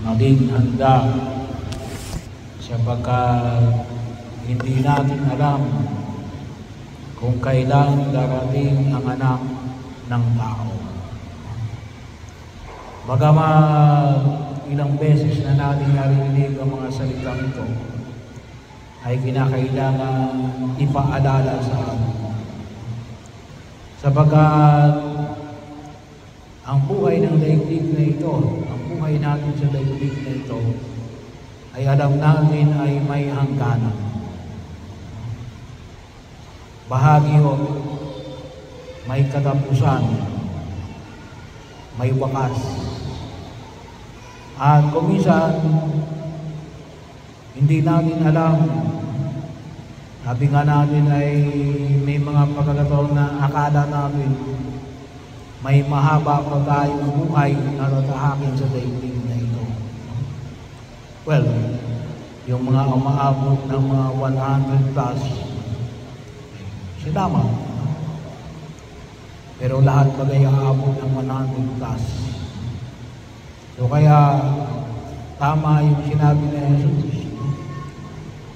maging handa sapagkat hindi natin alam kung kailan darating ang anak ng tao. Bagamat ilang beses na natin narinig ang mga salitang ito, ay kinakailangan ipaalala sa atin. Sapagkat ang buhay ng daigdig na ito, ang buhay natin sa daigdig na ito, ay alam natin ay may hangganan. Bahagyo, may katapusan, may wakas. At kuminsan, hindi natin alam. Sabi nga natin ay may mga pagkakataon na akala natin may mahaba pa tayong buhay na tatahakin sa daigdig na ito. Well, yung mga umaabot ng mga 100 plus, sinama. Pero lahat bagay aabot ng 100 plus. So kaya, tama yung sinabi ni Jesus,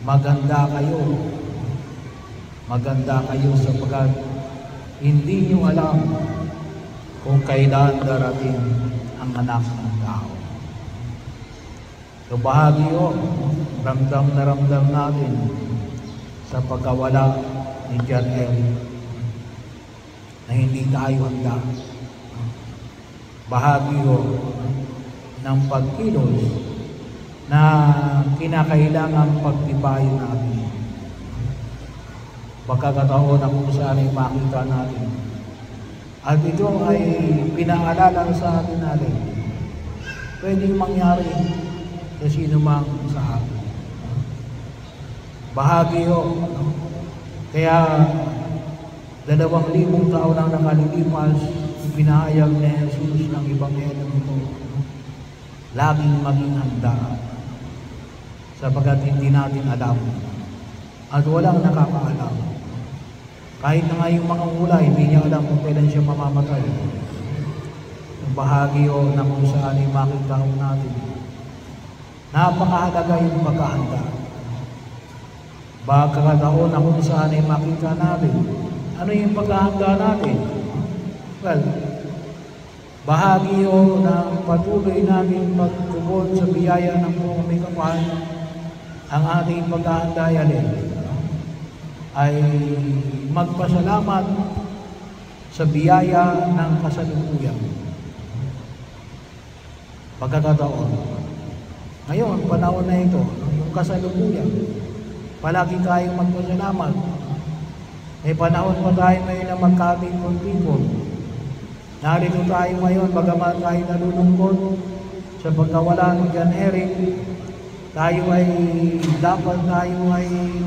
maganda kayo. Maganda kayo sapagkat hindi nyo alam kung kailan darating ang anak ng tao. So bahagyo, ramdam na ramdam natin sa pagkawala ni John L. na hindi tayo handa. Bahagyo ng pagkilos na kinakailangan pagtibayin natin. Pagkakataon na kung saan ay makita natin. At ito ay pinaalala sa atin natin. Pwedeng mangyari sa sino mang sa atin. Bahagyo. Kaya 2,000 taon ang nakalilipas, pinahayag ni Jesus ng Ebanghelyo nito. Laging maging handa sapagkat hindi natin alam at walang nakakaalam. Kahit na nga yung mga ulay, hindi niya alam kung kailan siya mamamatay. Yung bahagyo na kung saan ay makita natin. Napakahalaga yung paghahanda. Pagkakataon na kung saan ay makita natin. Ano yung paghahanda natin? Well, bahagyo ng patuloy natin pagtugon sa biyaya ng may kapal, ang ating paghahanda yan ay magpasalamat sa biyaya ng kasalukuyan. Pagkakataon. Ngayon, panahon na ito, yung kasalukuyan, palagi tayong magpasalamat. May panahon pa tayo ngayon na magkatipon-tipon. Narito tayo ngayon, bagamat tayo nalulungkot sa pagkawala ni John Eric, tayo ay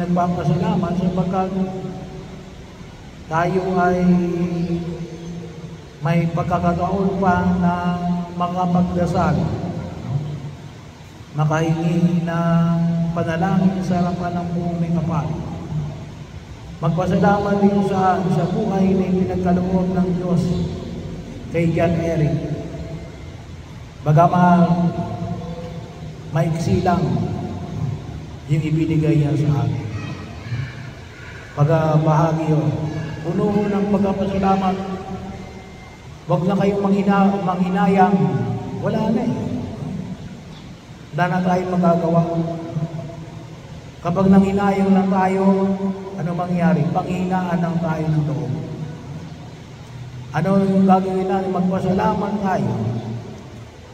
nagpapasalamat sapagkat tayo ay may pagkakataon pa na makapagdasal, makahingi ng panalangin sa harapan ng buong may kapal. Magpasalamat din sa buhay na pinagkaloob ng Diyos kay John Eric. Bagaman maiksi lang yung ibinigay niya sa atin. Pagkabahagyo, puno ng pagpapasalamat. Huwag na kayong manghinayang. Wala na eh. Wala na tayong magagawa. Kapag nanghinayang lang tayo, ano mangyari? Panghinaan lang tayo ng loob. Ano yung gagawin natin? Magpasalamat tayo.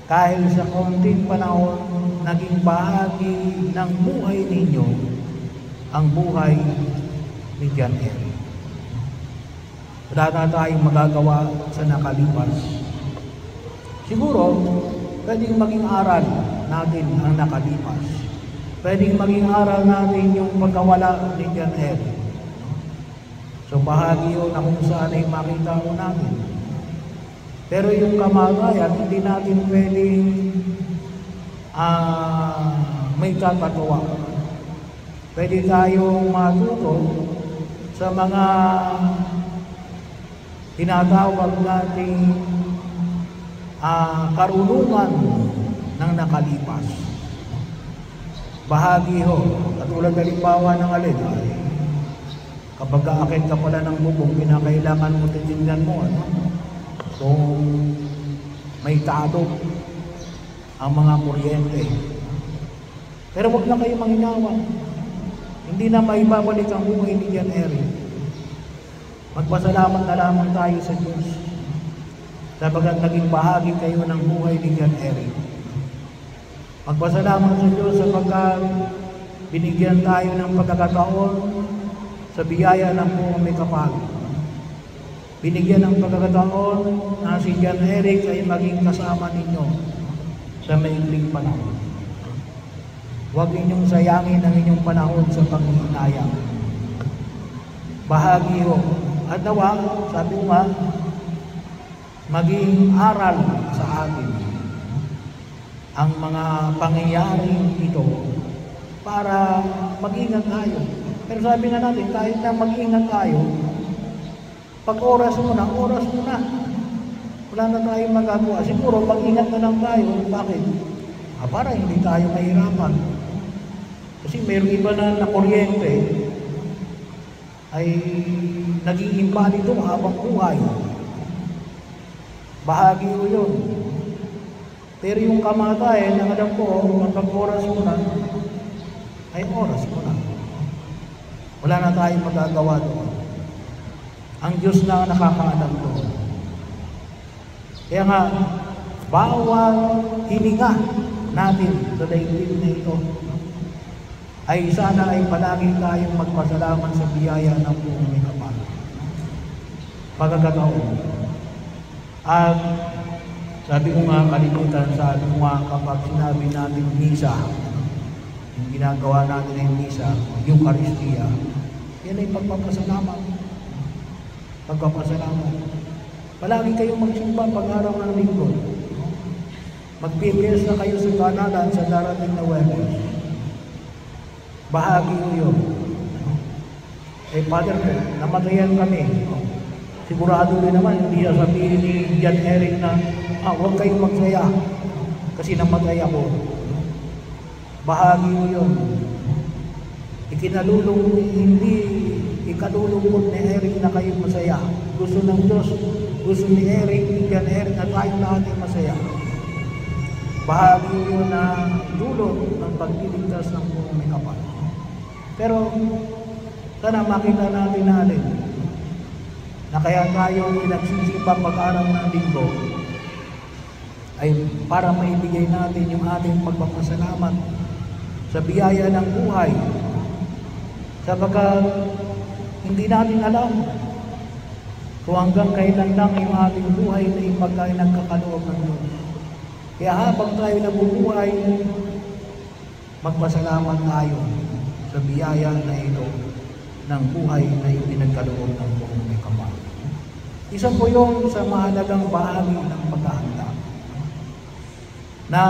Dahil sa konting panahon, naging bahagi ng buhay ninyo ang buhay ni John Eric. Wala na tayong magagawa sa nakalipas. Siguro, pwedeng maging aral natin ang nakalipas. Pwedeng maging aral natin yung pagkawala ni John Eric. So bahagi yun na kung saan ay makita mo natin. Pero yung kamagayan, hindi natin pwedeng may kakatawa. Pwede tayong matuto sa mga tinatawag nating karunungan ng nakalipas. Bahagi ho, katulad halimbawa ng alin, ay, kapag aakit ka pala ng bubong, pinakailangan mo titingnan mo, ano? Kung may tado ang mga kuryente. Pero wag na kayo manghinawa. Hindi na maibabalik ang buhay ni Jan Eric. Magpasalamat na lamang tayo sa Diyos sabagat naging bahagi kayo ng buhay ni Jan Eric. Magpasalamat sa Diyos sapagkat binigyan tayo ng pagkakataon sa biyaya ng buong may kapal. Binigyan ng pagkakataon na si Jan Eric ay maging kasama ninyo sa maikling panahon. Huwag inyong sayangin ang inyong panahon sa panghihinayang. Bahagi ho. At nawa, sabi ko nga, maging aral sa atin ang mga pangyayaring ito para mag-ingat tayo. Pero sabi nga natin, kahit na mag-ingat tayo, pag oras mo na, wala na tayong magagawa. Siguro, mag-ingat na lang tayo. Bakit? Para hindi tayo mahirapan. Kasi mayroong iba na kuryente ay naging imbalido habang buhay. Bahagi ko yun. Pero yung kamatayan, ang alam ko, kapag oras mo na, ay oras mo na. Wala na tayong magagawa doon. Ang Diyos na nakakaalam doon. Kaya nga, bawal hininga natin sa daigdig na ito ay sana ay palagi tayong magpasalamat sa biyaya ng buong may kapal. Pagkakataon. At sabi ko nga kalimutan, sabi ko nga kapag sinabi natin misa, yung ginagawa natin ng misa, Eucharistia, yan ay pagpapasalamat. Pagpapasalamat. Palagi kayong magsimba pag-araw ng linggo. Magpipiyas na kayo sa kanalan sa darating na Webes. Bahagi ko yun. Father, namatayan kami. Sigurado rin naman, hindi sasabihin ni Jan Eric na, huwag kayong magsaya kasi namatay ako. Bahagi ko yun. Hindi ikalulungkot ni Eric na kayo masaya. Gusto ng Diyos, gusto ni Eric, ni Jan Eric na tayong lahat ay masaya. Bahagi ko yun na dulot ng pagdiligtas ng buong may kapal. Pero sana makita natin na alin na kaya tayo pinagsisipa pag-araw ng linggo ay para maibigay natin yung ating pagpapasalamat sa biyaya ng buhay sapagkat hindi natin alam kung hanggang kailan lang yung ating buhay na ipagkain nagkakaloob ng Diyos. Kaya habang tayo nabubuhay, magpasalamat tayo sa biyaya na ito ng buhay na ipinagkaloob ng buong may kapal. Isa po yun sa mahalagang bahagi ng paghahanda na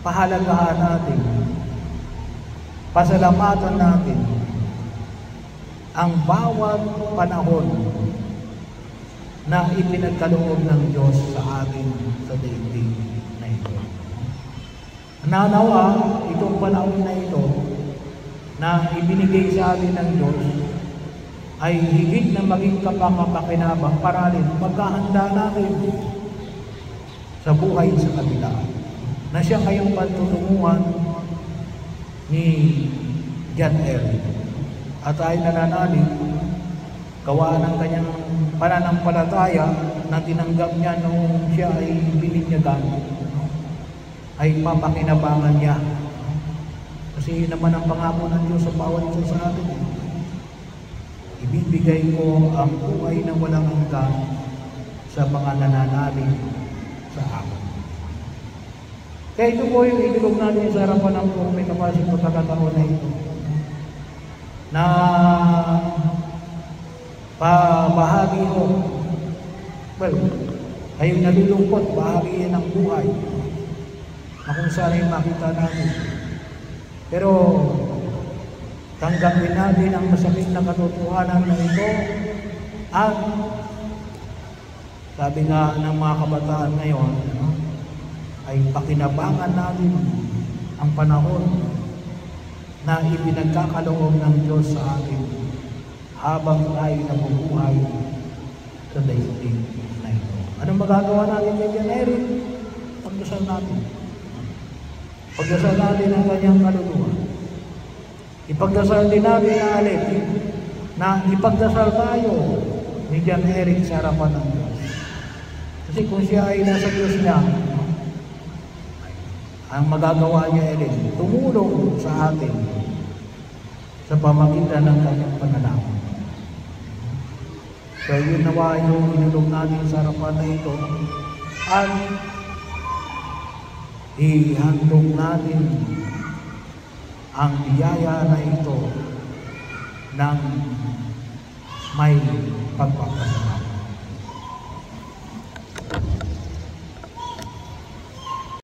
pahalagahan natin, pasalamatan natin ang bawat panahon na ipinagkaloob ng Diyos sa atin sa daigdig na ito. Nanawa, itong panahon na ito na ibinigay sa atin ng Diyos ay higit na maging kapakapakinabang para rin maghahanda natin sa buhay sa kabila na siya kayong patutunguhan ni Jan Eric. At ay nananalig gawa ng kanyang pananampalataya na tinanggap niya noong siya ay bininyagan ay papakinabangan niya. Kasi yun naman ang pangako ng Diyos sa bawat isa sa atin. Ibibigay ko ang buhay na walang hanggan sa mga nananalig sa akin. Kaya ito po yung ibigog natin sa harapan ng buong may kapasing pagkakataon na ito. Na bahagi ko, ayong nalulungkot, bahagi yan ng buhay na kung saan ay makita natin. Pero tanggapin natin ang masakit na katotohanan na ito at sabi nga ng mga kabataan ngayon, ay pakinabangan natin ang panahon na ipinagkakaloob ng Diyos sa atin habang tayo nabubuhay sa daigdig na ito. Anong magagawa natin kay Jan Eric? Pagdasal natin. Pagdasal natin ang kanyang kaluluwa. Ipagdasal din natin na alin na ipagdasal tayo ni Jan Eric sa harapan ng Diyos. Kasi kung siya ay nasa Diyos niya, ang magagawa niya ay tumulong sa atin sa pamagitan ng kanyang panalangin. So yun nawa yung inulong natin sa harapan na ito at ihandog natin ang biyaya na ito ng may pagpapasalamat.